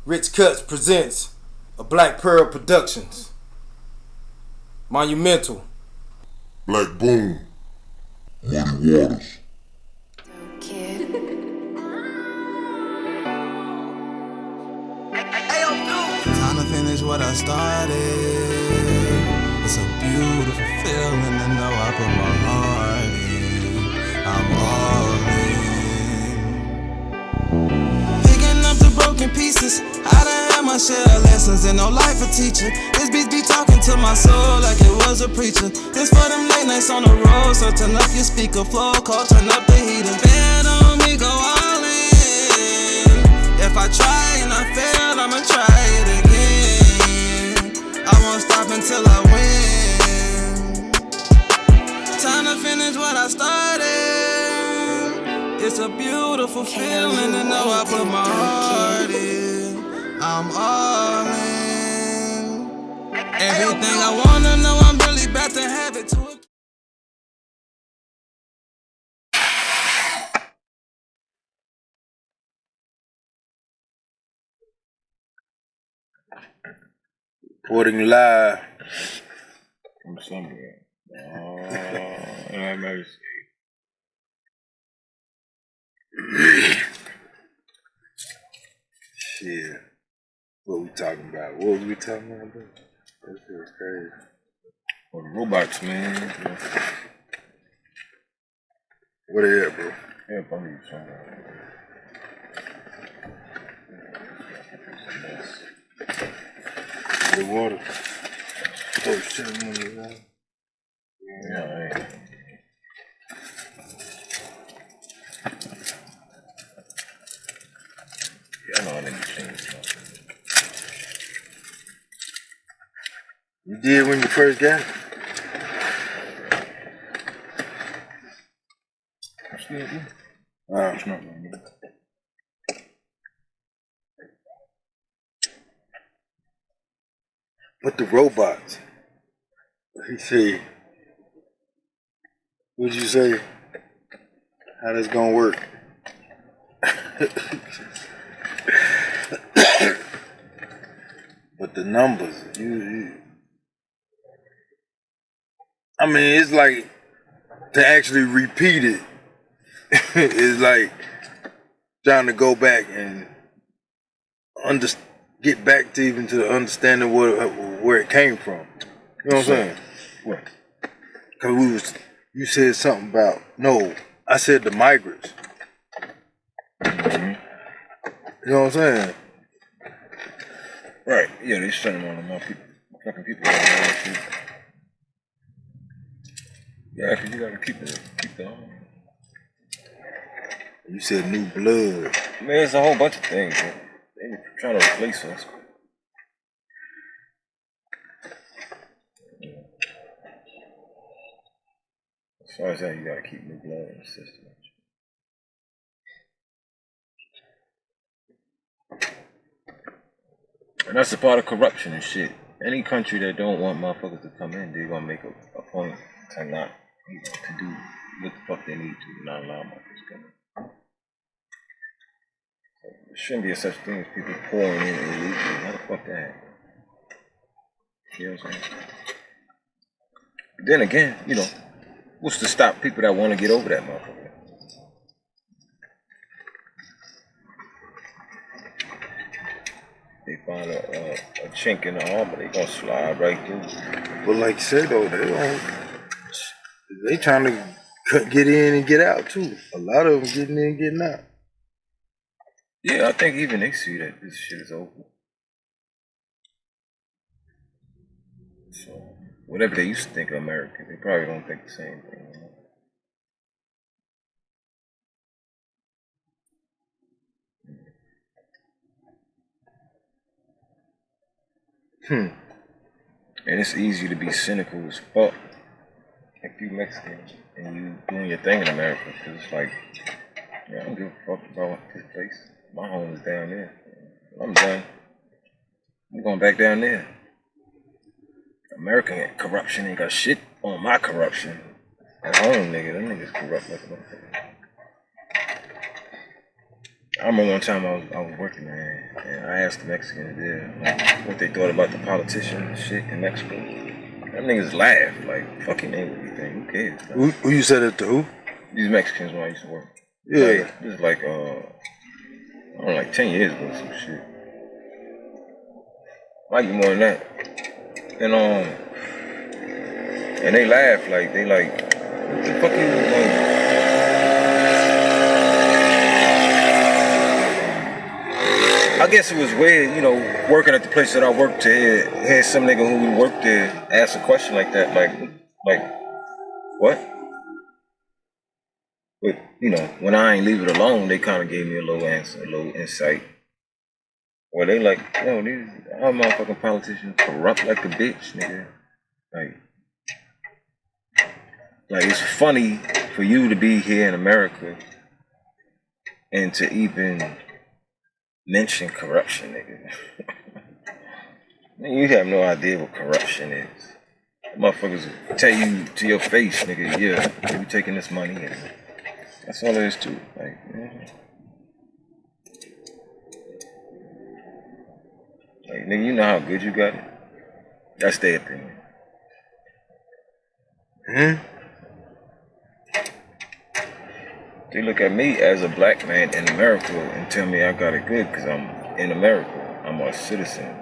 Rich Cuts presents a Black Pearl Productions. Monumental. Black Boom. Muddy Waters. Time to finish what I started. It's a beautiful feeling to know I put my heart in. I'm all in. Picking up the broken pieces. I done had my share of lessons and no life a teacher. This beat be talking to my soul like it was a preacher. This for them late nights on the road, so turn up your speaker flow, call, turn up the heater. Bet on me, go all in. If I try and I fail, I'ma try it again. I won't stop until I win. Time to finish what I started. It's a beautiful feeling to know I put my heart in. I'm all in. Everything I wanna know, I'm really about to have it to it. Reporting live from somewhere. Have mercy. Shit. What we talking about? What was we talking about? That shit was crazy. Well, the robots, man. What they at, bro? Yeah, probably somewhere. The water. Oh shit, I'm on the water. Yeah, man. Yeah, I know I didn't change something. You did when you first got it? I still do. It's not wrong. But the robots. He say, what'd you say? How that's gonna work? But the numbers, I mean, it's like to actually repeat it. It's like trying to go back and get back to even to the understanding where it came from. You know what I'm saying? What? Cause you said something about I said the migrants. Mm-hmm. You know what I'm saying? Right. Yeah, they send them on the fucking people. Yeah, cause you gotta keep the You said new blood. Man, there's a whole bunch of things, man. They trying to replace us. As far as that, you gotta keep new blood in the system. And that's a part of corruption and shit. Any country that don't want motherfuckers to come in, they're gonna make a point to not, to do what the fuck they need to not allow motherfuckers to come in. There shouldn't be a such thing as people pouring in illegally. How the fuck that happen? You know what I'm saying? But then again, what's to stop people that want to get over that motherfucker? They find a chink in the armor, they gonna slide right through. But like you said though, they trying to get in and get out too. A lot of them getting in and getting out. Yeah, I think even they see that this shit is over. So whatever they used to think of America, they probably don't think the same thing. And it's easy to be cynical as fuck if you Mexican and you doing your thing in America, because it's like, I don't give a fuck about this place. My home is down there. I'm done. I'm going back down there. American corruption ain't got shit on my corruption. At home, nigga, them niggas corrupt like a motherfucker. I I remember one time I was working, man, and I asked the Mexicans there like what they thought about the politicians and shit in Mexico. Them niggas laughed like, fucking name what you think, who cares? Like, Who you said it to who? these Mexicans when I used to work. Yeah. Like, this is like I don't know, like 10 years ago, some shit. Might be more than that. And they laugh like they like, what the fuck is like? I guess it was weird, you know, working at the place that I worked to had some nigga who we worked there ask a question like that, like what? But you know, when I ain't leave it alone, they kind of gave me a little answer, a little insight. Where they like, yo, these all motherfucking politicians corrupt like a bitch, nigga. Like it's funny for you to be here in America and to even mention corruption, nigga. You have no idea what corruption is. Motherfuckers tell you to your face, nigga, yeah, you taking this money, and that's all there is to it. Like, nigga, you know how good you got it? That's their opinion. They look at me as a black man in America and tell me I got it good because I'm in America. I'm a citizen.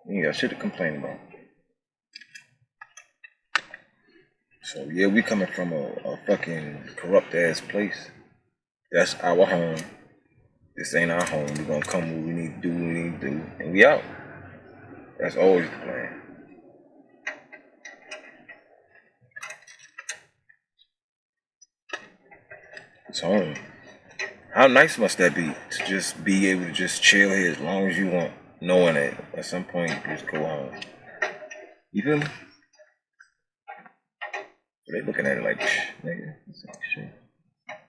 You got shit to complain about. So yeah, we coming from a fucking corrupt ass place. That's our home. This ain't our home. We gonna come what we need to do, what we need to do, and we out. That's always the plan. It's home. How nice must that be to just be able to just chill here as long as you want, knowing that at some point you can just go home. You feel me? They looking at it like, nigga, this ain't shit.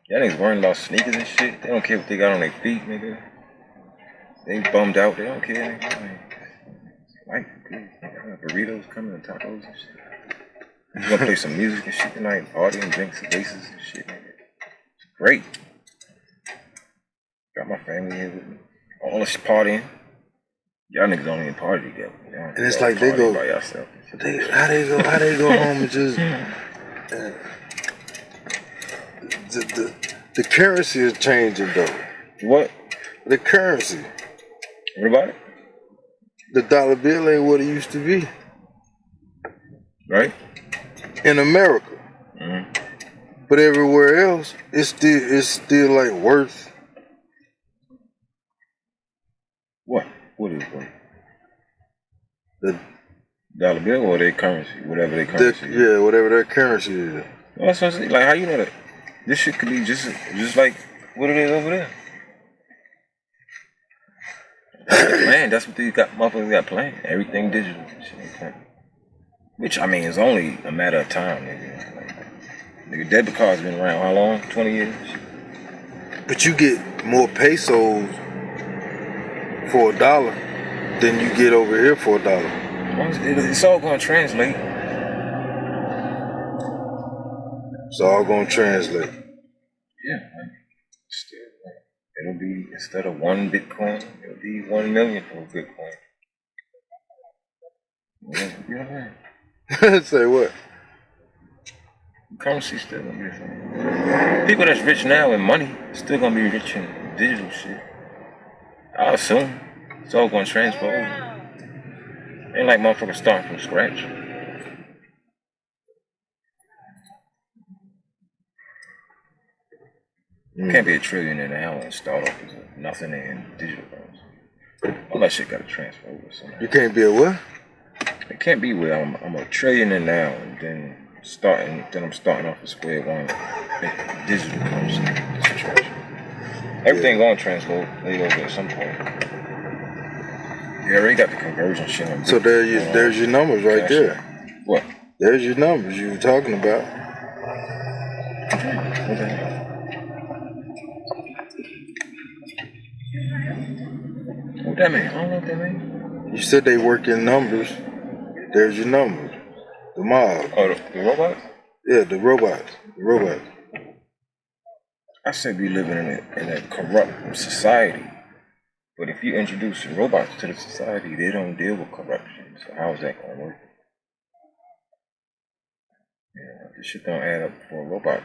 Y'all niggas worrying about sneakers and shit. They don't care what they got on their feet, nigga. They bummed out. They don't care, nigga. Life is good. Nigga, I got burritos coming and tacos and shit. We gonna play some music and shit tonight. Party and drink some bases and shit, nigga. It's great. Got my family here with me. All this partying. Y'all niggas don't even party together. And it's like they go by yourself. How they go home and just the currency is changing though. What? The currency. What about it? The dollar bill ain't what it used to be. Right? In America. Mm-hmm. But everywhere else, it's still like worth. What? What is worth? The dollar bill or their currency, whatever their currency is. Yeah, whatever their currency is. Well, that's what I'm saying. Like, how you know that? This shit could be just like what it is over there. Man, that's what these motherfuckers got playing. Everything digital. Shit. Which, I mean, is only a matter of time, nigga. Like, nigga, debit cards been around how long? 20 years? But you get more pesos for $1 than you get over here for $1. It's all gonna translate. It's all gonna translate. Yeah, man. Still, it'll be, instead of 1 Bitcoin, it'll be 1 million for a Bitcoin. You know what I mean? Say what? Currency still gonna be the same. People that's rich now in money still gonna be rich in digital shit. I assume it's all gonna transfer over. Ain't like motherfuckers starting from scratch. Can't be a trillionaire now and start off as nothing in digital currency. All that shit gotta transfer over somehow. You can't be a what? It can't be where I'm a trillionaire now and then I'm starting off at square one. Digital currency. It's trash. Everything gonna translate over at some point. You already got the conversion shit on. So there's your numbers right there. What? There's your numbers you were talking about. What the hell? What that mean? I don't know what that mean. You said they work in numbers. There's your numbers. The mob. Oh, the robots? Yeah, the robots. The robots. I said we living in a corrupt society. But if you introduce robots to the society, they don't deal with corruption. So how is that gonna work? Yeah, this shit don't add up for a robot.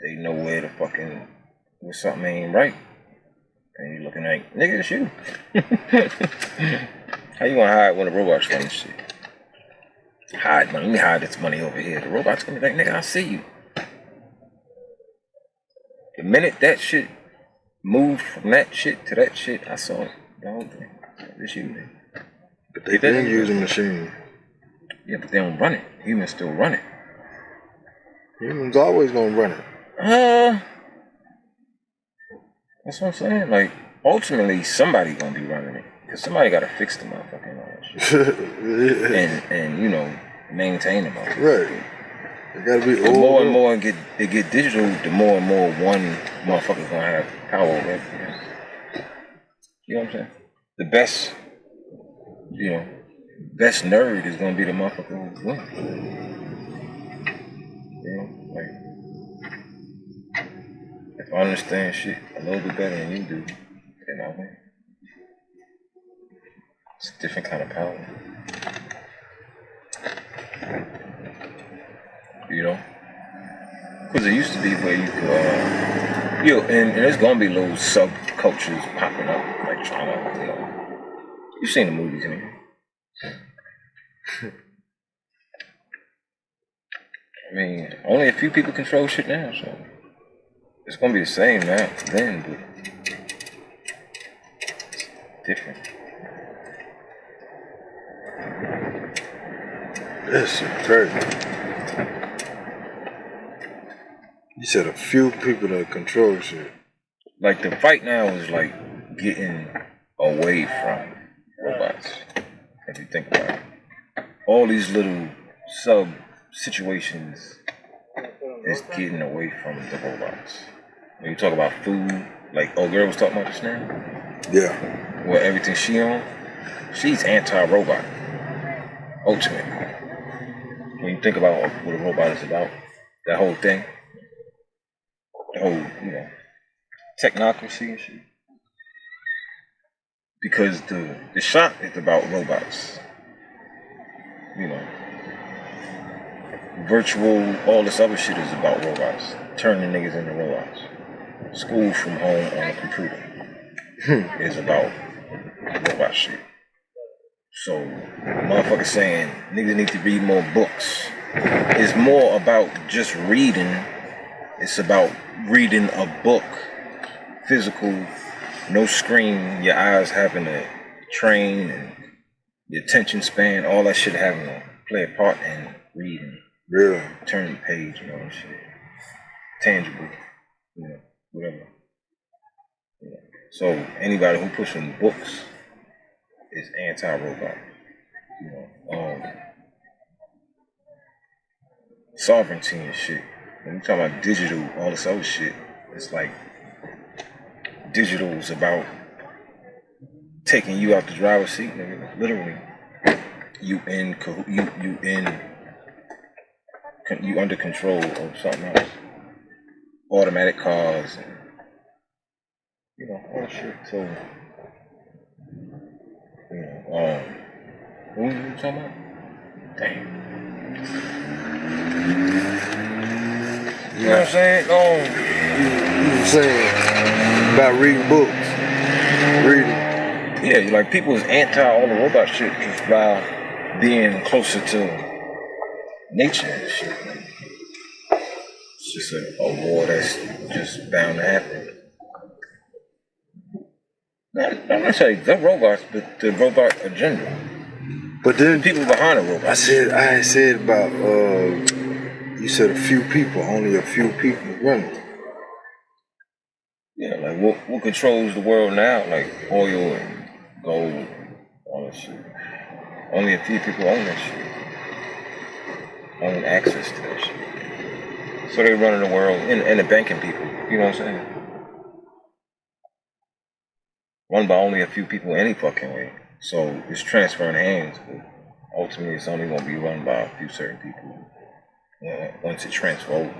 They know where the fucking when something ain't right. And you looking like, nigga, it's you. How you gonna hide when the robot's running shit? Hide money. Let me hide this money over here. The robot's gonna be like, nigga, I see you. The minute that shit moved from that shit to that shit, I saw it. The whole thing. It's you, nigga. But they didn't use a machine. Yeah, but they don't run it. Humans still run it. Humans always gonna run it. That's what I'm saying. Like, ultimately, somebody gonna be running it. Cause somebody gotta fix the motherfucking shit. and you know, maintain the motherfucker. Right. It gotta be the more and more they get digital, the more and more one motherfucker's gonna have power over everything else. You know what I'm saying? The best, you know, best nerd is gonna be the motherfucker who's winning. You know, like, if I understand shit a little bit better than you do, then I win. It's a different kind of power. You know? Because it used to be where you could, you know, and there's gonna be little subcultures popping up, like trying to, you know. You've seen the movies, anyway. I mean, only a few people control shit now, so it's gonna be the same now then, but it's different. That's crazy. You said a few people that control shit. Like the fight now is like getting away from robots. If you think about it, all these little sub situations is getting away from the robots. When you talk about food, like old girl was talking about just now. Yeah. Well, everything she on, she's anti-robot. Ultimately. When you think about what a robot is about, that whole thing, the whole, you know, technocracy and shit. Because the shop is about robots. You know. Virtual, all this other shit is about robots. Turning niggas into robots. School from home on a computer is about robot shit. So, motherfuckers saying niggas need to read more books. It's more about just reading. It's about reading a book, physical, no screen, your eyes having to train, and your attention span, all that shit having to play a part in reading. Yeah. Turning the page and all that shit. Tangible, you know, whatever. Yeah. So anybody who pushing books is anti-robot. You know, sovereignty and shit. When you talk about digital, all this other shit, it's like digital is about taking you out the driver's seat, nigga. Literally, you under control of something else. Automatic cars, and, you know, all that shit. So, you know, what were you talking about? Damn. You know what I'm saying? You were saying about reading books. Reading. Yeah, like people is anti all the robot shit just by being closer to nature and shit. It's just a war that's just bound to happen. Not necessarily the robots, but the robot agenda. But then people behind the robot. I said about you said a few people, only a few people running. Yeah, like what controls the world now? Like oil and gold, all that shit. Only a few people own that shit. Own access to that shit. So they running the world, and the banking people, you know what I'm saying? Run by only a few people any fucking way. So it's transferring hands, but ultimately it's only gonna be run by a few certain people once it transfers over.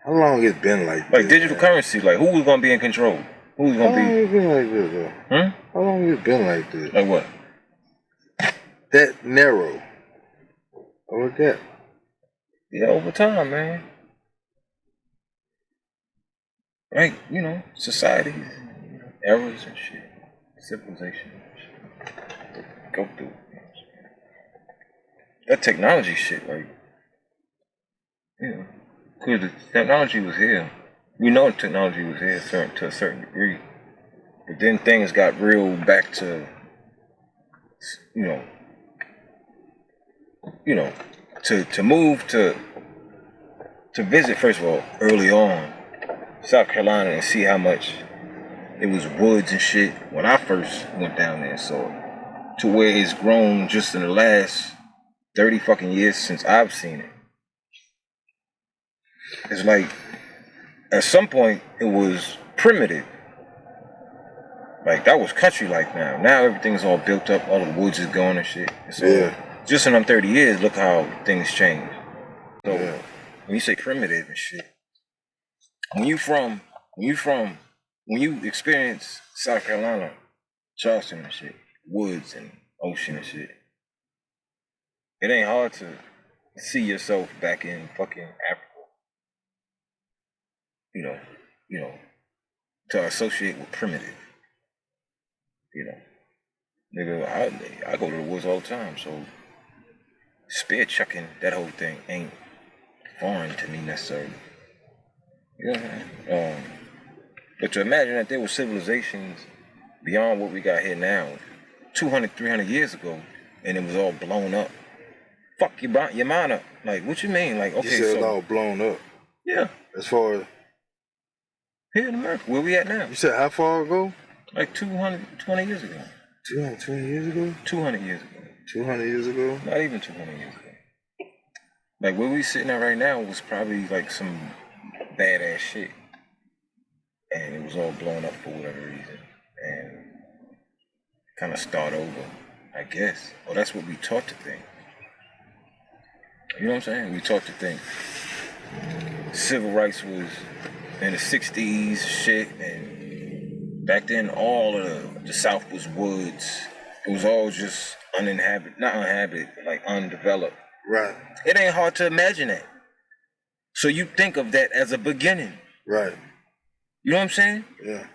How long it's been like Like this? digital currency, like who was gonna be in control? Who was How gonna long be? it been like this, though? Hmm? How long it been like this? Like what? That narrow. Look at. Yeah, over time, man. Like, you know, societies, errors and shit, civilization and shit. Go through. That technology shit, like, you know, because the technology was here. We know the technology was here to a certain degree. But then things got real back to, you know, to move to visit, first of all, early on, South Carolina, and see how much it was woods and shit when I first went down there and saw it, to where it's grown just in the last 30 fucking years since I've seen it. It's like, at some point, it was primitive. Like, that was country life now. Now everything's all built up, all the woods is gone and shit. So, just in them 30 years, look how things changed. So, when you say primitive and shit, when you experience South Carolina, Charleston and shit, woods and ocean and shit, it ain't hard to see yourself back in fucking Africa. You know, to associate with primitive. You know, nigga, I go to the woods all the time, so spear chucking, that whole thing ain't foreign to me necessarily. You know what I'm saying? But to imagine that there were civilizations beyond what we got here now, 200, 300 years ago, and it was all blown up. Fuck your mind up. Like, what you mean? Like, okay, you said so it's all blown up. Yeah. As far as here in America, where we at now? You said how far ago? Like 220 years ago. 220 years ago? 200 years ago. 200 years ago? Not even 200 years ago. Like where we sitting at right now was probably like some badass shit. And it was all blown up for whatever reason. And kind of start over, I guess. Or that's what we taught to think. You know what I'm saying? We taught to think civil rights was in the 60s shit, and back then all of the South was woods. It was all just not uninhabited, like undeveloped. Right. It ain't hard to imagine that. So you think of that as a beginning. Right. You know what I'm saying? Yeah.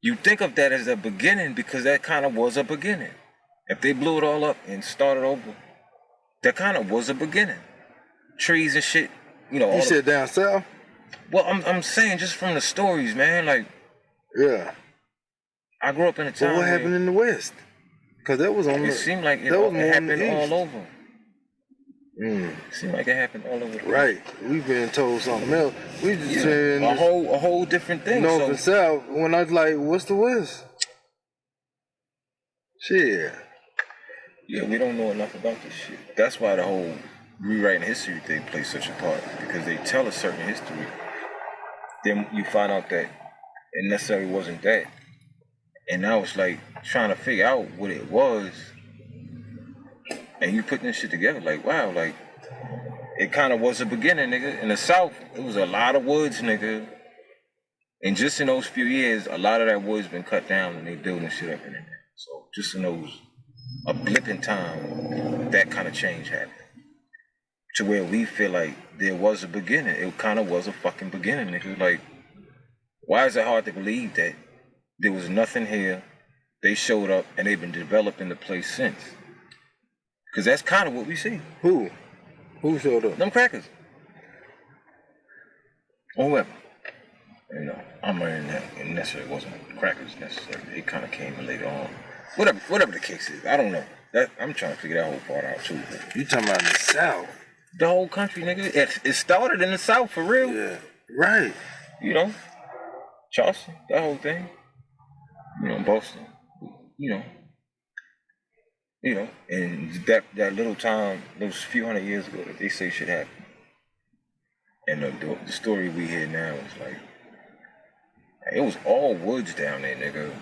You think of that as a beginning because that kind of was a beginning. If they blew it all up and started over, that kind of was a beginning. Trees and shit, you know. You said down south? Well, I'm saying just from the stories, man. Like, yeah. I grew up in a time. But what happened in the West? Because that was on. It seemed like it happened all over. It seemed like it happened all over. Right. We've been told something else. We just saying a whole different thing. North and South. When I was like, what's the West? Shit. Yeah, we don't know enough about this shit. That's why the whole rewriting history thing plays such a part, because they tell a certain history, then you find out that it necessarily wasn't that, and now it's like trying to figure out what it was, and you putting this shit together like, wow, like it kind of was a beginning, nigga. In the South, it was a lot of woods, nigga, and just in those few years, a lot of that wood's been cut down and they building shit up in there. So just in those a blip in time, that kind of change happened. To where we feel like there was a beginning. It kind of was a fucking beginning, nigga. Like, why is it hard to believe that there was nothing here, they showed up, and they've been developing the place since? Because that's kind of what we see. Who? Who showed up? Them crackers. Or whoever. You know, I'm learning that it necessarily wasn't crackers necessarily. It kind of came later on. Whatever the case is, I don't know. That I'm trying to figure that whole part out too. You talking about the South? The whole country, nigga. It started in the South for real. Yeah, right. You know, Charleston, that whole thing. You know, Boston. You know, and that little time, those few hundred years ago, that they say shit happened. And the story we hear now is like, it was all woods down there, nigga.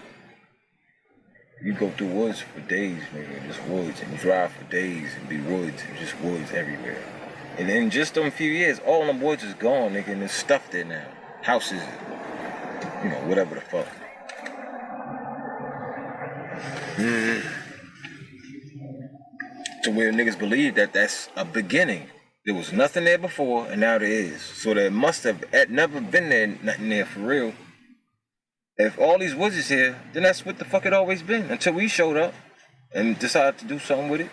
You go through woods for days, nigga, just woods, and you drive for days and be woods and just woods everywhere. And in just them few years, all them woods is gone, nigga, and there's stuff there now. Houses, you know, whatever the fuck. To where niggas believe that that's a beginning. There was nothing there before, and now there is. So there must have never been there, nothing there for real. If all these woods is here, then that's what the fuck it always been until we showed up and decided to do something with it.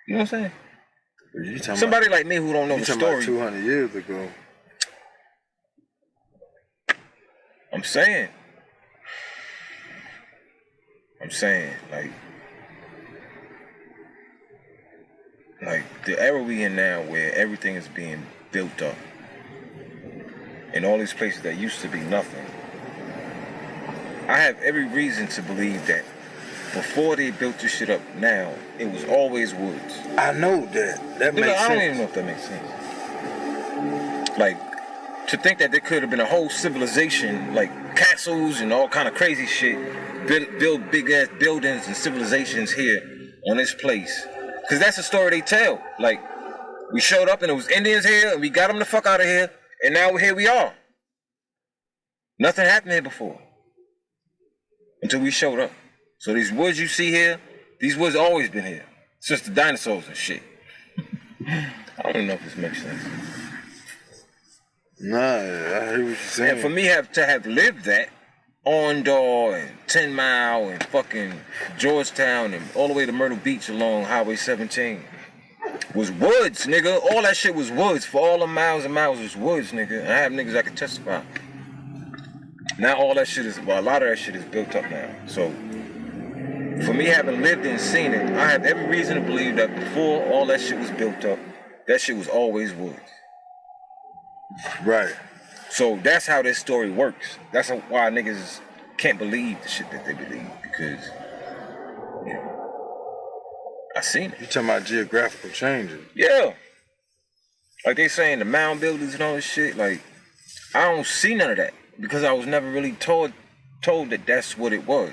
You know what I'm saying? Somebody like me who don't know the story. 200 years ago. I'm saying, like the era we in now where everything is being built up in all these places that used to be nothing. I have every reason to believe that before they built this shit up now, it was always woods. I know that. That makes sense. I don't even know if that makes sense. Like, to think that there could have been a whole civilization, like castles and all kind of crazy shit, build big ass buildings and civilizations here on this place. Cause that's the story they tell. Like, we showed up and it was Indians here and we got them the fuck out of here, and now here we are. Nothing happened here before. Until we showed up. So these woods you see here, these woods always been here. Since the dinosaurs and shit. I don't even know if this makes sense. Nah, I hear what you're saying. And for me to have lived that, Orndor and 10 Mile and fucking Georgetown and all the way to Myrtle Beach along Highway 17 was woods, nigga. All that shit was woods. For all the miles and miles was woods, nigga. And I have niggas that can testify. Now all that shit is, well, a lot of that shit is built up now. So for me having lived and seen it, I have every reason to believe that before all that shit was built up, that shit was always woods. Right. So that's how this story works. That's why niggas can't believe the shit that they believe, because, you know, I seen it. You talking about geographical changes? Yeah. Like they saying the mound buildings and all this shit, like, I don't see none of that because I was never really told that that's what it was.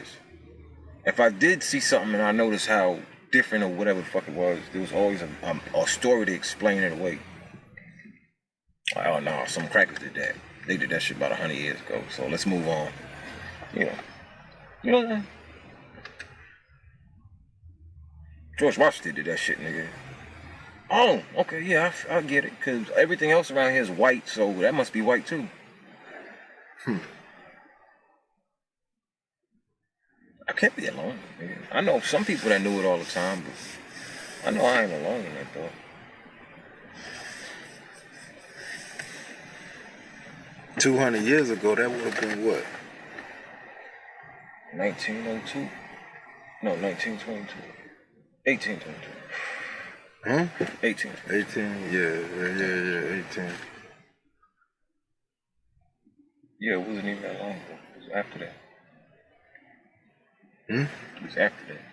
If I did see something and I noticed how different or whatever the fuck it was, there was always a story to explain it away. Like, oh no, some crackers did that. They did that shit about 100 years ago, so let's move on. You know what I'm saying? George Washington did that shit, nigga. Oh, okay, yeah, I get it, because everything else around here is white, so that must be white too. I can't be alone, nigga. I know some people that knew it all the time, but I know I ain't alone in that though. $200 years ago, that would have been what? 1902? No, 1922. 1822. Huh? 18. 18, yeah, 18. Yeah, it wasn't even that long ago. It was after that. It was after that.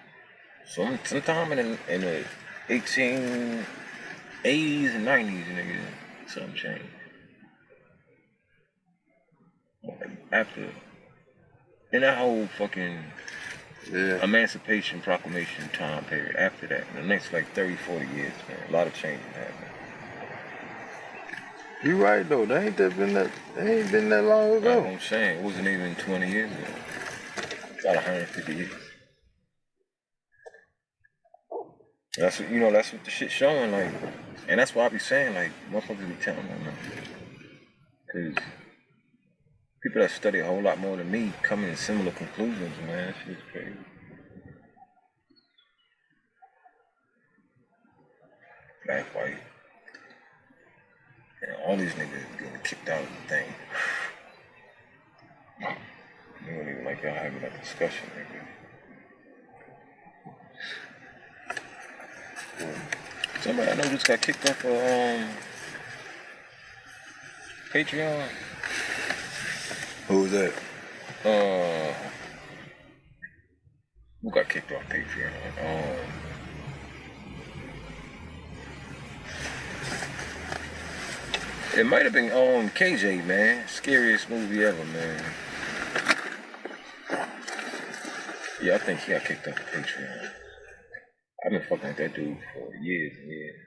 Sometime in the 1880s and 90s, nigga, something changed. After, in that whole fucking Emancipation Proclamation time period, after that, in the next like 30, 40 years, man, a lot of changes happened. You right though, that ain't been that long ago. That's what I'm saying, it wasn't even 20 years ago. It's about 150 years. That's what, that's what the shit's showing, like, and that's why I be saying, like, motherfuckers be telling them, because people that study a whole lot more than me come in similar conclusions, man. That shit's crazy. Black, white. And all these niggas getting kicked out of the thing. You don't even like y'all having that discussion, nigga. Somebody I know just got kicked off of Patreon. Who was that? Who got kicked off Patreon? It might have been KJ, man. Scariest movie ever, man. Yeah, I think he got kicked off of Patreon. I've been fucking with that dude for years and years.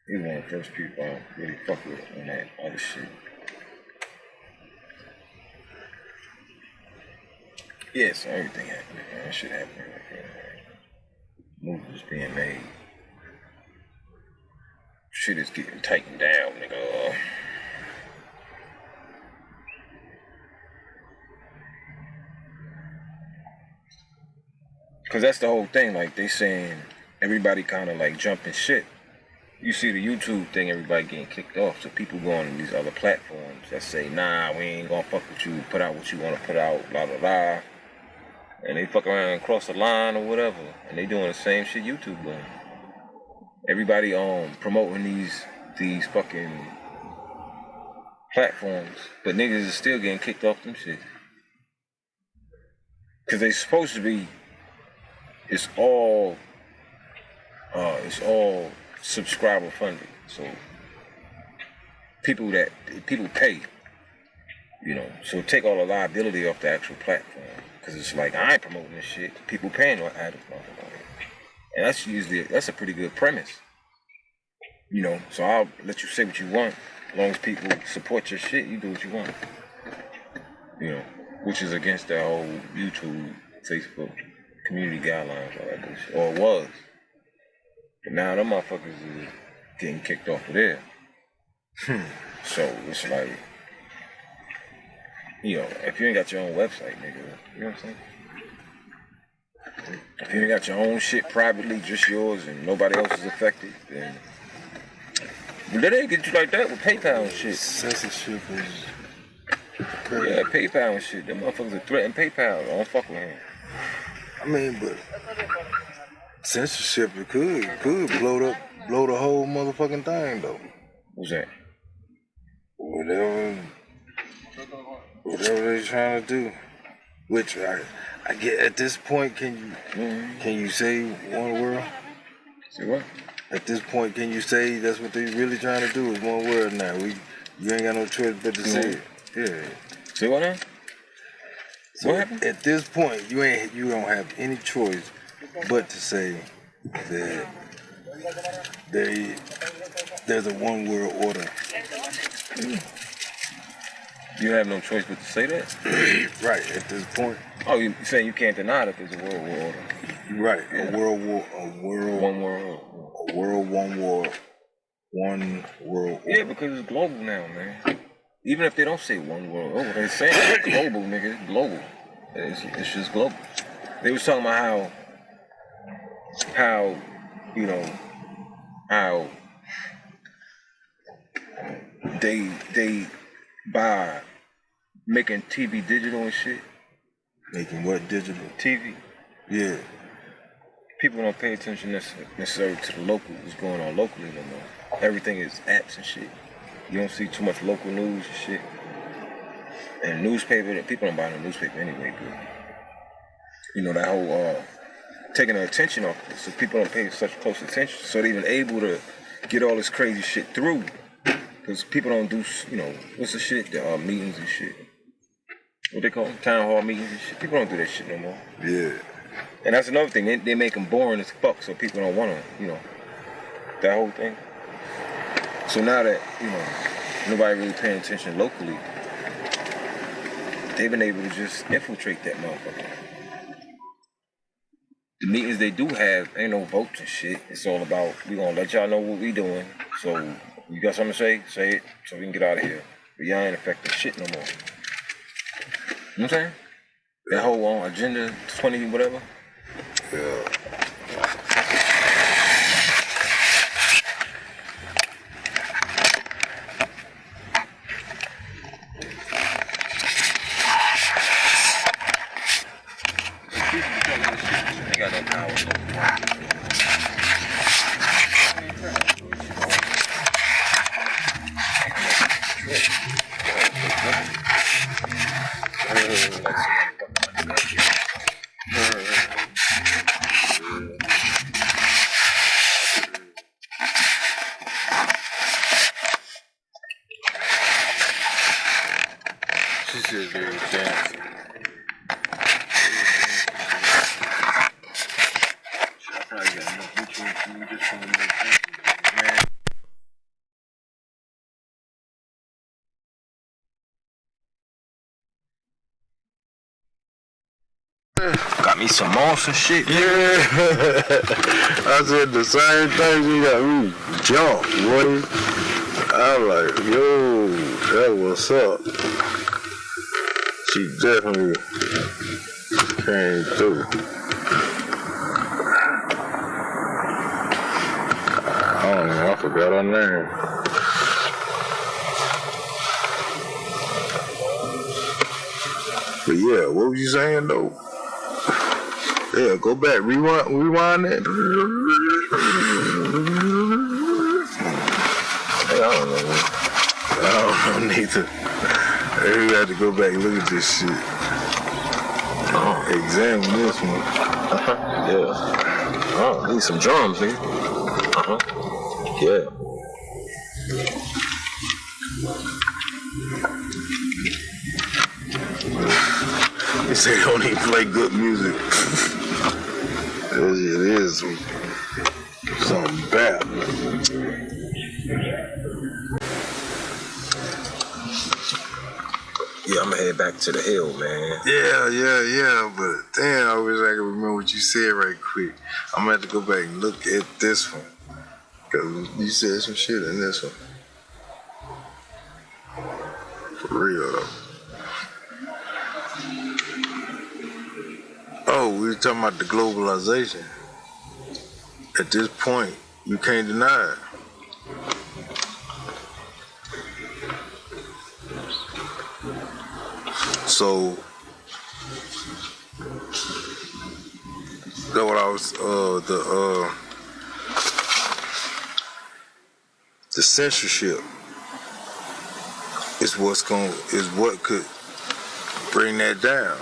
He was one of the first people I really fuck with on that other shit. Yeah, so everything happening, man. Shit happening like that, man. Movies being made. Shit is getting tightened down, nigga. Cause that's the whole thing, like they saying everybody kinda like jumping shit. You see the YouTube thing, everybody getting kicked off, so people going to these other platforms that say, nah, we ain't gonna fuck with you, put out what you wanna put out, blah blah blah. And they fuck around and cross the line or whatever. And they doing the same shit YouTube doing. Everybody promoting these fucking platforms, but niggas is still getting kicked off them shit. Cause they supposed to be it's all subscriber funded. So people pay, you know, so take all the liability off the actual platform. Cause it's like, I ain't promoting this shit. People paying no ad about it. And that's a pretty good premise. You know, so I'll let you say what you want. As long as people support your shit, you do what you want. You know, which is against the whole YouTube, Facebook, community guidelines, all that good shit. Or it was. But now them motherfuckers is getting kicked off of there. So it's like, you know, if you ain't got your own website, nigga, you know what I'm saying? If you ain't got your own shit privately, just yours, and nobody else is affected, then they didn't get you like that with PayPal and shit. Censorship is crazy. Yeah, PayPal and shit. Them motherfuckers are threatening PayPal. Don't fuck with him. I mean, but censorship it could blow the whole motherfucking thing though. What's that? Whatever they trying to do, which I get at this point. Can you say one word? Say what? At this point, can you say that's what they really trying to do? Is one word now? You ain't got no choice but to say it. Yeah. Say what now? So what happened? At this point, you don't have any choice but to say that there's a one world order. You have no choice but to say that? Right, at this point. Oh, you saying you can't deny that there's a world war order? Right, Yeah. one world order. Yeah, because it's global now, man. Even if they don't say one world order, they're saying it's global, nigga. It's global. It's just global. They was talking about how you know, how they by making TV digital and shit. Making what digital? TV. Yeah. People don't pay attention necessarily to the local, what's going on locally no more. Everything is apps and shit. You don't see too much local news and shit. And newspaper, people don't buy no newspaper anyway, but you know, that whole taking the attention off it, so people don't pay such close attention. So they're even able to get all this crazy shit through. Because people don't do, you know, what's the shit? The meetings and shit. What they call them? Town hall meetings and shit. People don't do that shit no more. Yeah. And that's another thing. They make them boring as fuck, so people don't want to, you know, that whole thing. So now that, you know, nobody really paying attention locally, they've been able to just infiltrate that motherfucker. The meetings they do have ain't no votes and shit. It's all about, we gonna let y'all know what we doing. So you got something to say it, so we can get out of here. But y'all ain't affecting shit no more. You know what I'm saying? That whole agenda 20 whatever. Yeah. They got no power. She said very dancing. I probably got enough nutrients for you just from the man. Got me some moss and shit. Yeah. I said the same thing. You got me jump, boy. I'm like, yo, that what's up. She definitely came through. I don't know, I forgot her name. But yeah, what was you saying though? Yeah, go back, rewind that. Hey, I don't know. I don't know neither. We had to go back and look at this shit. Examine this one. Yeah. Oh, need some drums, nigga. Yeah. They say they don't even play good music. It is something bad. Yeah, I'm gonna head back to the hill, man. Yeah, but damn, I wish I could remember what you said right quick. I'm gonna have to go back and look at this one. Cause you said some shit in this one. For real though. Oh, we were talking about the globalization. At this point, you can't deny it. So that's what I was the censorship is what could bring that down.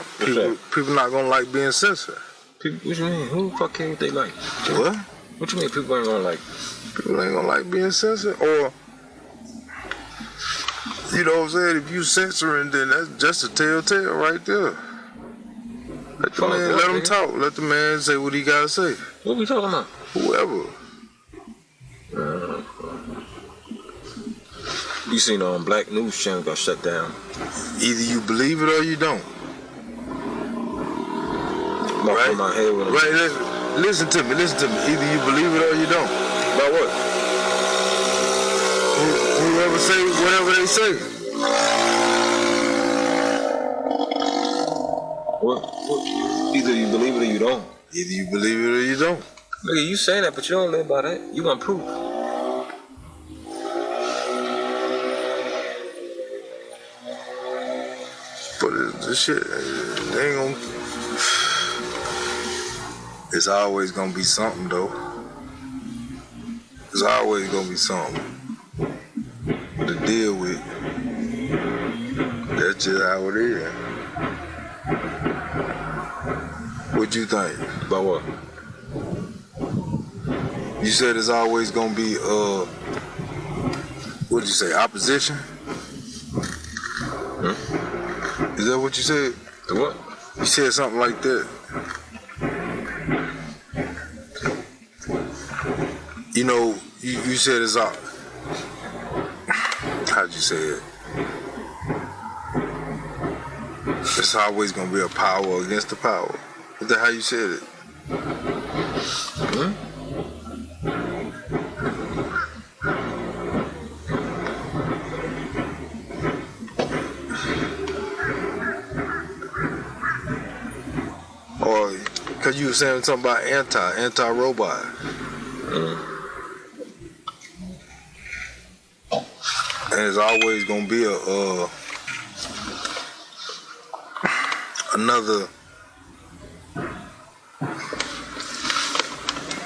People not gonna like being censored. People, what you mean? Who the fuck care what they like? What? What you mean people ain't gonna like? People ain't gonna like being censored, or you know what I'm saying? If you censoring, then that's just a telltale right there. Let the man, let him talk. Let the man say what he gotta say. What we talking about? Whoever. You seen Black News Channel got shut down. Either you believe it or you don't. Right? My head with Right. Listen to me. Either you believe it or you don't. About what? Whoever say whatever they say. What? Either you believe it or you don't. Either you believe it or you don't. Nigga, you saying that, but you don't live by that. You gonna prove. But this shit, they ain't gonna. It's always gonna be something though. It's always gonna be something to deal with. That's just how it is. What you think? About what? You said it's always gonna be what'd you say, opposition? Is that what you said? The what? You said something like that. You know, you said it's all. How'd you say it? It's always gonna be a power against the power. Is that how you said it? Or, cause you were saying something about anti-robot. And there's always gonna be another.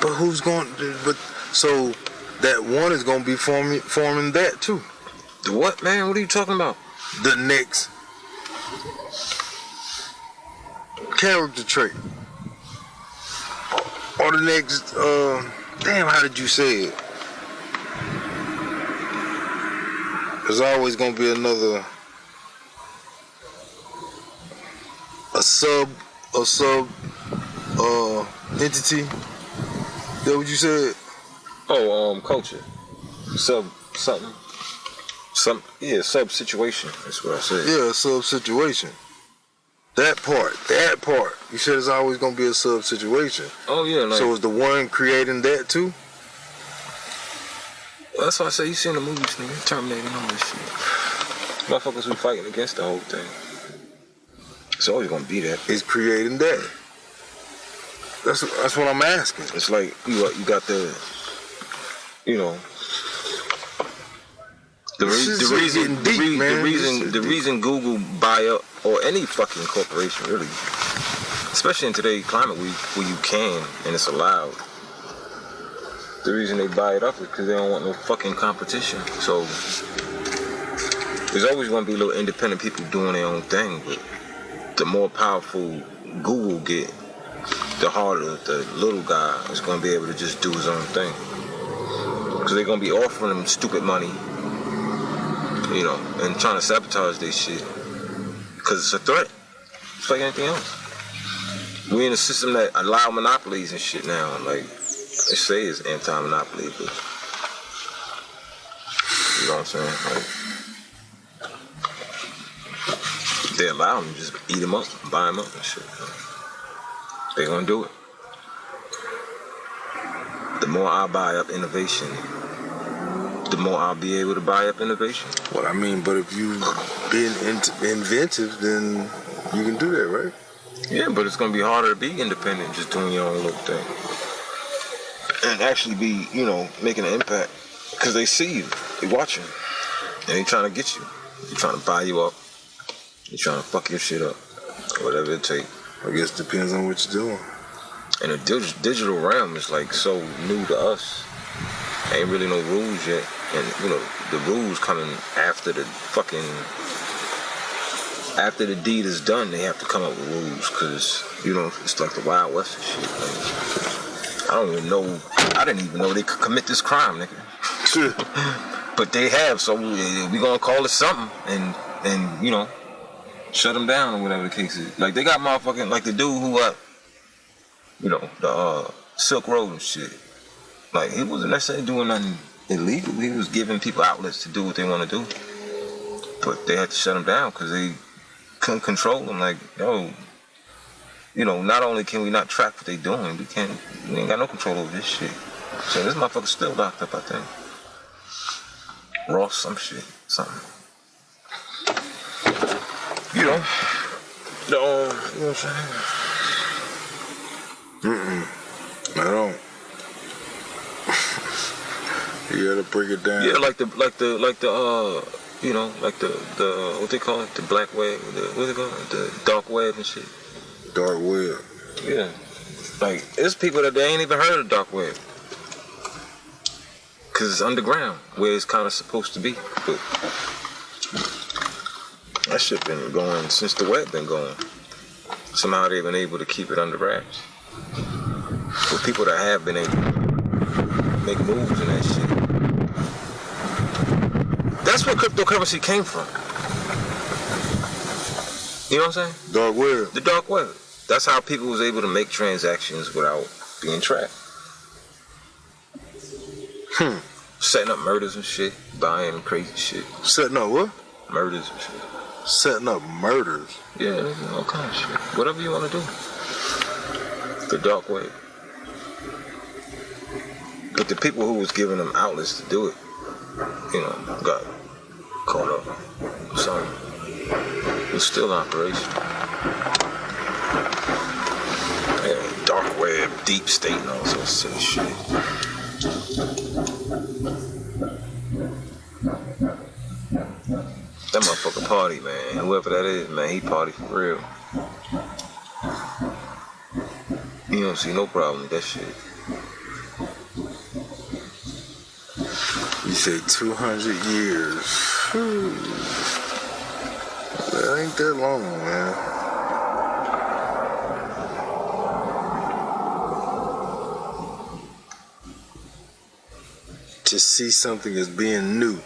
But who's going? But so that one is gonna be forming that too. The what, man? What are you talking about? The next character trait, or the next. Damn, how did you say it? There's always gonna be another a sub entity. Is that what you said? Oh, culture. Sub situation. That's what I said. Yeah, a sub situation. That part. You said it's always gonna be a sub situation. Oh yeah, like, So is the one creating that too? that's why I say you seen the movies, nigga. Terminator and all this shit. Motherfuckers be fighting against the whole thing. It's always gonna be that. It's creating that. That's what I'm asking. It's like you got the, you know, the reason Google buy up, or any fucking corporation really, especially in today's climate where you can and it's allowed. The reason they buy it up is because they don't want no fucking competition. So there's always going to be little independent people doing their own thing, but the more powerful Google get, the harder the little guy is going to be able to just do his own thing. Because they're going to be offering them stupid money, you know, and trying to sabotage their shit. Because it's a threat. It's like anything else. We in a system that allow monopolies and shit now. Like, they say it's anti-monopoly, but you know what I'm saying? Like, they allow them to just eat them up, buy them up and shit. They gonna do it. The more I buy up innovation, the more I'll be able to buy up innovation. Well, I mean, but if you been inventive, then you can do that, right? Yeah, but it's gonna be harder to be independent, just doing your own little thing, and actually be, you know, making an impact. Because they see you, they watching, and they trying to get you. They trying to buy you up. They trying to fuck your shit up, whatever it takes. I guess it depends on what you're doing. And the digital realm is like so new to us. Ain't really no rules yet. And you know, the rules coming after the deed is done, they have to come up with rules. Cause, you know, it's like the Wild West and shit. Like, I didn't even know they could commit this crime, nigga. But they have, so we gonna call it something and you know, shut them down or whatever the case is. Like, they got motherfucking, like the dude who you know, the Silk Road and shit. Like, he wasn't necessarily doing nothing illegal. He was giving people outlets to do what they want to do. But they had to shut him down because they couldn't control him. Like, yo, you know, not only can we not track what they doing, we ain't got no control over this shit. So this motherfucker's still locked up, I think. Ross, some shit, something. You know, you know what I'm saying? I don't. You gotta break it down. Yeah, like the you know, like the what they call it, the black web, what they call it, the dark web and shit. Dark web. Yeah, like there's people that they ain't even heard of dark web, cause it's underground where it's kind of supposed to be. But that shit been going since the web been going. Somehow they've been able to keep it under wraps. For people that have been able to make moves in that shit. That's where cryptocurrency came from. You know what I'm saying? Dark web. The dark web. That's how people was able to make transactions without being tracked. Setting up murders and shit, buying crazy shit. Setting up what? Murders and shit. Setting up murders. Yeah, all kind of shit. Whatever you want to do. The dark web. But the people who was giving them outlets to do it, you know, got caught up. So it's still in operation. Yeah, dark web, deep state, and all sorts of silly shit. That motherfucker party, man. Whoever that is, man, he party for real. You don't see no problem with that shit. You say 200 years. That ain't that long, man. To see something as being new.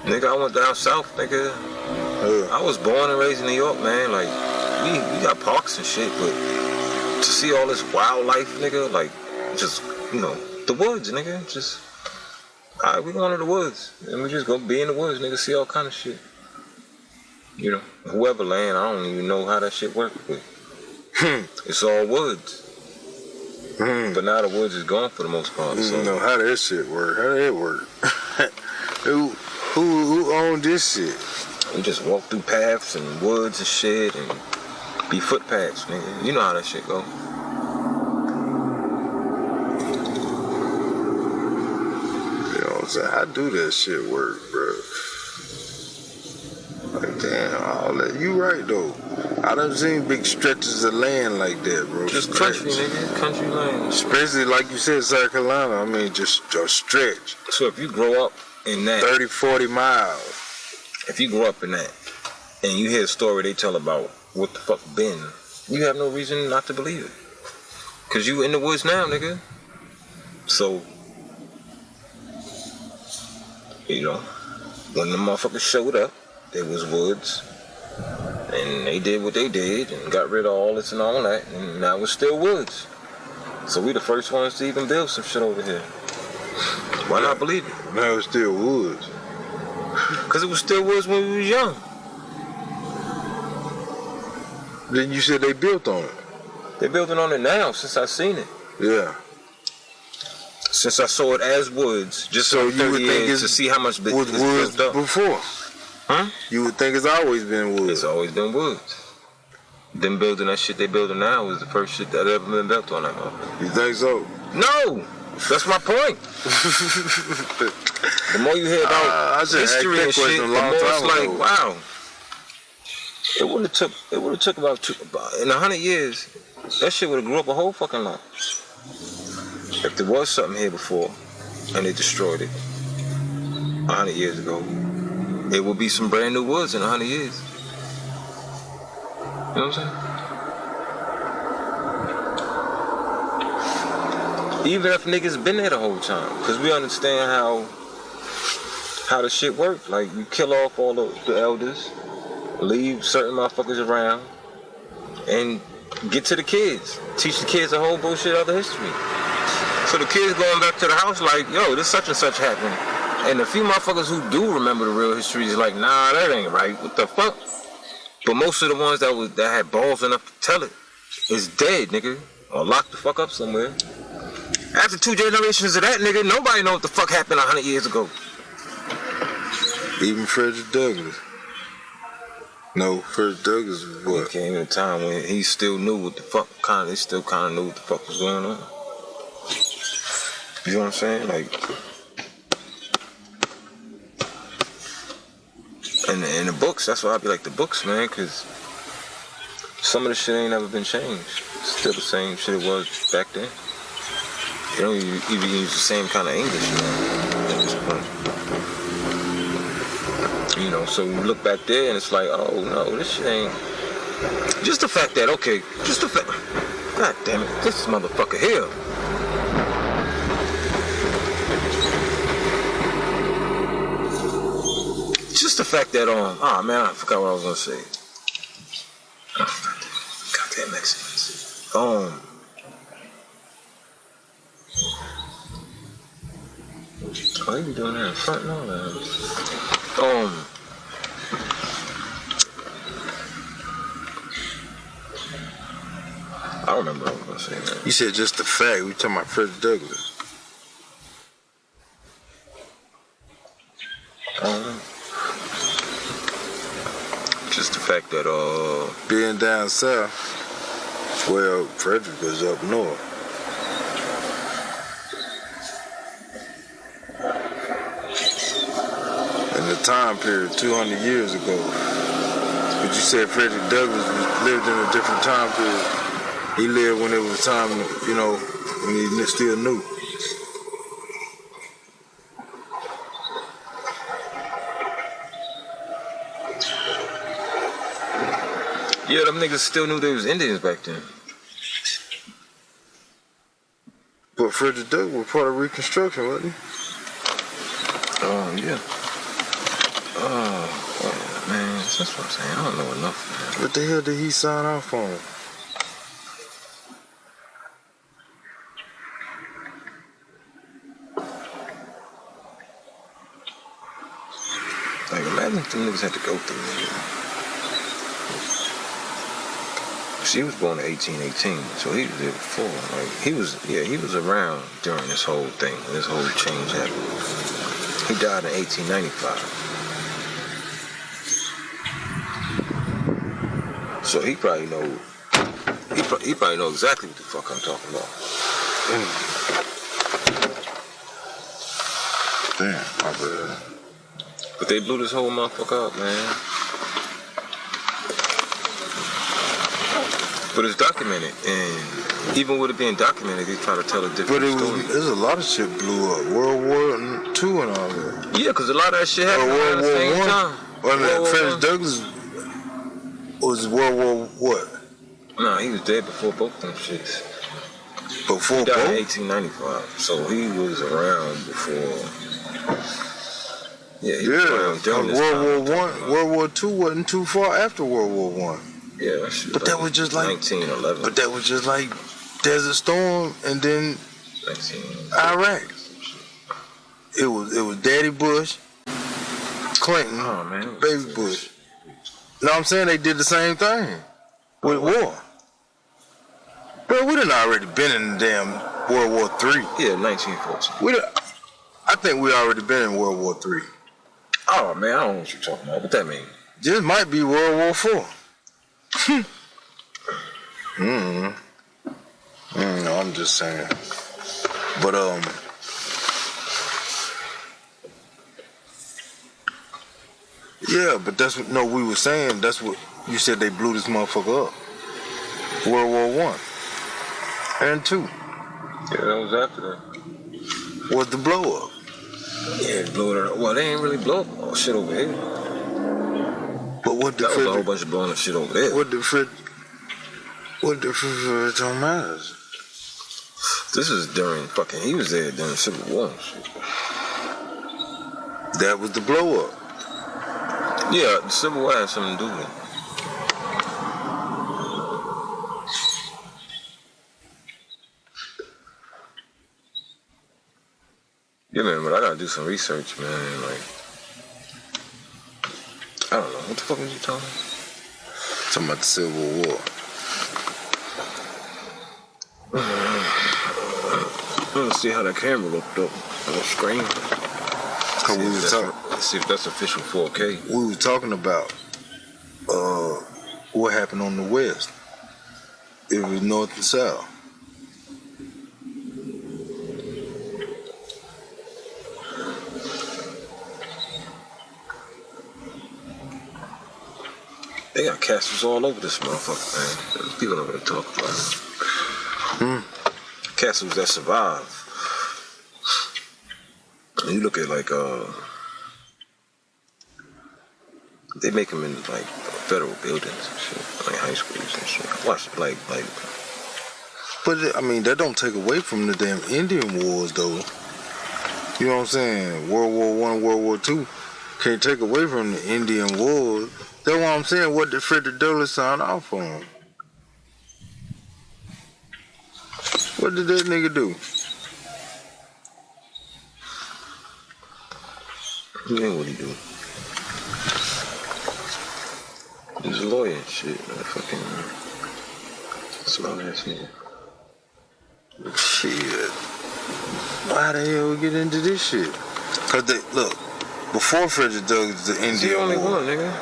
Nigga, I went down south, nigga. I was born and raised in New York, man. Like, we got parks and shit, but to see all this wildlife, nigga, like, just, you know, the woods, nigga, just, alright, we going to the woods, and we just go be in the woods, nigga, see all kind of shit. You know, whoever land, I don't even know how that shit works. But it's all woods. But now the woods is gone for the most part. So You know how that shit work? How that work? who owned this shit? we just walk through paths and woods and shit and be footpaths, nigga. You know how that shit go. You know what I'm saying? How do that shit work, bro? Like, damn, all that. You right, though. I done seen big stretches of land like that, bro. Just country, nigga. Country land. Especially, like you said, South Carolina. I mean, just a stretch. So if you grow up in that, 30, 40 miles. if you grow up in that, and you hear a story they tell about what the fuck been, you have no reason not to believe it. Cause you in the woods now, nigga. So, you know, when the motherfuckers showed up, there was woods, and they did what they did and got rid of all this and all that, and now it's still woods. So we the first ones to even build some shit over here. Why not believe it? Now it's still woods. Cause it was still woods when we was young. Then you said they built on it. They building on it now since I seen it. Yeah. Since I saw it as woods, just So so you would think it's to see how much was it's woods built up. before. Huh? You would think it's always been woods. It's always been woods. Them building that shit they building now was the first shit that ever been built on that motherfucker. You think so? No! That's my point. The more you hear about I should ask history that and shit, question the a more long it's time like, ago. wow. It would have took about in 100 years, that shit would have grew up a whole fucking lot. If there was something here before and they destroyed it 100 years ago, it would be some brand new woods in 100 years. You know what I'm saying? Even if niggas been there the whole time, because we understand how the shit works. Like, you kill off all the elders, leave certain motherfuckers around, and get to the kids. Teach the kids a whole bullshit other history. So the kids going back to the house like, yo, this such and such happened. And the few motherfuckers who do remember the real history is like, nah, that ain't right. What the fuck? But most of the ones that had balls enough to tell it is dead, nigga. Or locked the fuck up somewhere. After 2 generations of that, nigga, nobody know what the fuck happened 100 years ago. Even Frederick Douglass. No, Frederick Douglass was There what? came a time when he still knew what the fuck, they still kind of knew what the fuck was going on. You know what I'm saying? Like, and the books, that's why I be like the books, man, because some of the shit ain't never been changed. It's still the same shit it was back then. They don't even use the same kind of English now at this point. You know, so you look back there and it's like, oh no, this shit ain't. Just the fact that, okay, just the fact. God damn it, this motherfucker here. Just the fact that, oh man, I forgot what I was gonna say. Oh, goddamn Mexicans. Why you doing that in front and all that? I don't remember what I was gonna say, man. You said just the fact. We talking about Frederick Douglass. I don't know. Just the fact that, Being down south, well, Frederick was up north. In the time period, 200 years ago. But you said Frederick Douglass lived in a different time period. He lived when it was time, you know, when he still knew. yeah, them niggas still knew they was Indians back then. But Frederick Douglass was part of Reconstruction, wasn't he? Oh, yeah. Oh, man, that's what I'm saying. I don't know enough, man. What the hell did he sign off on? Like, imagine if them niggas had to go through, nigga. She was born in 1818, so he was there before. Like he was around during this whole thing, this whole change happened. He died in 1895. So he probably know. He probably know exactly what the fuck I'm talking about. Damn, my bad. But they blew this whole motherfucker up, man. But it's documented, and even with it being documented, they try to tell a different story. There's a lot of shit blew up. World War II and all that. Yeah, because a lot of that shit happened around the same time. Frederick Douglass was World War what? Nah, he was dead before both them shits. Before he died both? in 1895, so he was around before. Yeah, he was around during this World War II wasn't too far after World War One. Yeah, that shit. But that was just like 1911. But that was just like Desert Storm and then 1911. Iraq. It was Daddy Bush, Clinton, Baby Bush. You know what I'm saying? They did the same thing with war. Bro, we done already been in the damn World War III. Yeah, 1914. I think we already been in World War III. Oh man, I don't know what you're talking about. What that mean? This might be World War IV. No, I'm just saying. But yeah, but that's what we were saying. That's what you said. They blew this motherfucker up. World War I and II. Yeah, that was after that. Was the blow up? Yeah, it blew it up. Well, they ain't really blow up all shit over here. But what the that was a whole bunch of blowing up shit over there. What the don't matter. This is during fucking. He was there during the Civil War and shit. That was the blow up. Yeah, the Civil War had something to do with it. Yeah, man, but I gotta do some research, man. Like, I don't know. What the fuck was you talking about? Talking about the Civil War. Let's see how that camera looked up on the screen. Let's see if that's official 4K. We were talking about what happened on the West. It was North and South. They got castles all over this motherfucker, man. People don't really talk about it. Castles that survive. And you look at like they make them in like federal buildings and shit, like high schools and shit. Watch like. But I mean, that don't take away from the damn Indian wars, though. You know what I'm saying? World War I, World War II can't take away from the Indian wars. That's what I'm saying. What did Frederick Douglass sign off on? What did that nigga do? Yeah, what he do? He's a lawyer and shit, man. Fucking smart ass nigga. Shit. Why the hell we get into this shit? Cause they look before Frederick Douglass, the Indian he only War. one, nigga.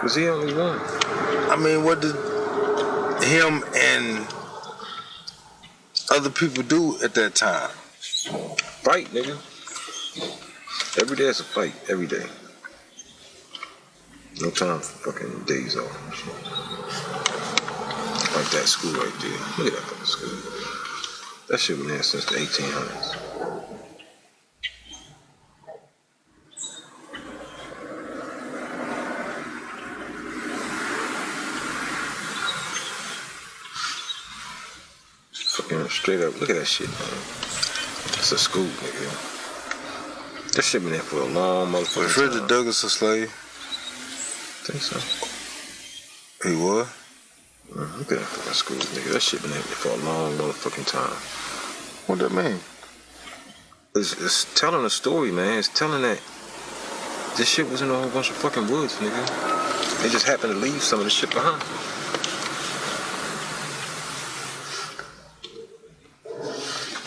Cause he only one. I mean, what did him and other people do at that time? Fight, nigga. Every day is a fight. Every day. No time for fucking days off and shit. Like that school right there. Look at that fucking school. That shit been there since the 1800s. Fucking straight up. Look at that shit, man. It's a school, nigga. That shit been there for a long motherfucking Was Frederick Douglass a slave? I think so. He was? Look at that fucking school, nigga. That shit been there for a long motherfucking time. What that mean? It's telling a story, man. It's telling that this shit was in a whole bunch of fucking woods, nigga. They just happened to leave some of the shit behind.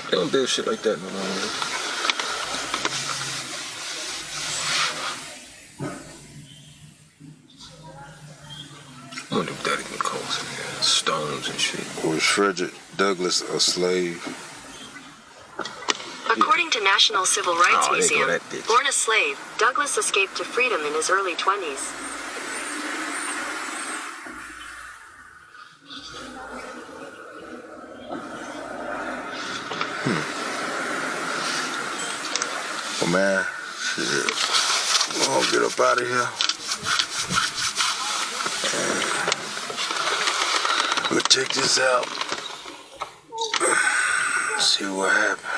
They don't build shit like that no more, man. I wonder what that even costs, man. Stones and shit. Was Frederick Douglass a slave? According to National Civil Rights Oh, there you go, Museum, that bitch. born a slave, Douglass escaped to freedom in his early 20s. Oh man, shit. We're gonna get up out of here. We'll check this out. See what happened.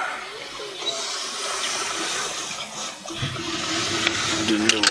The new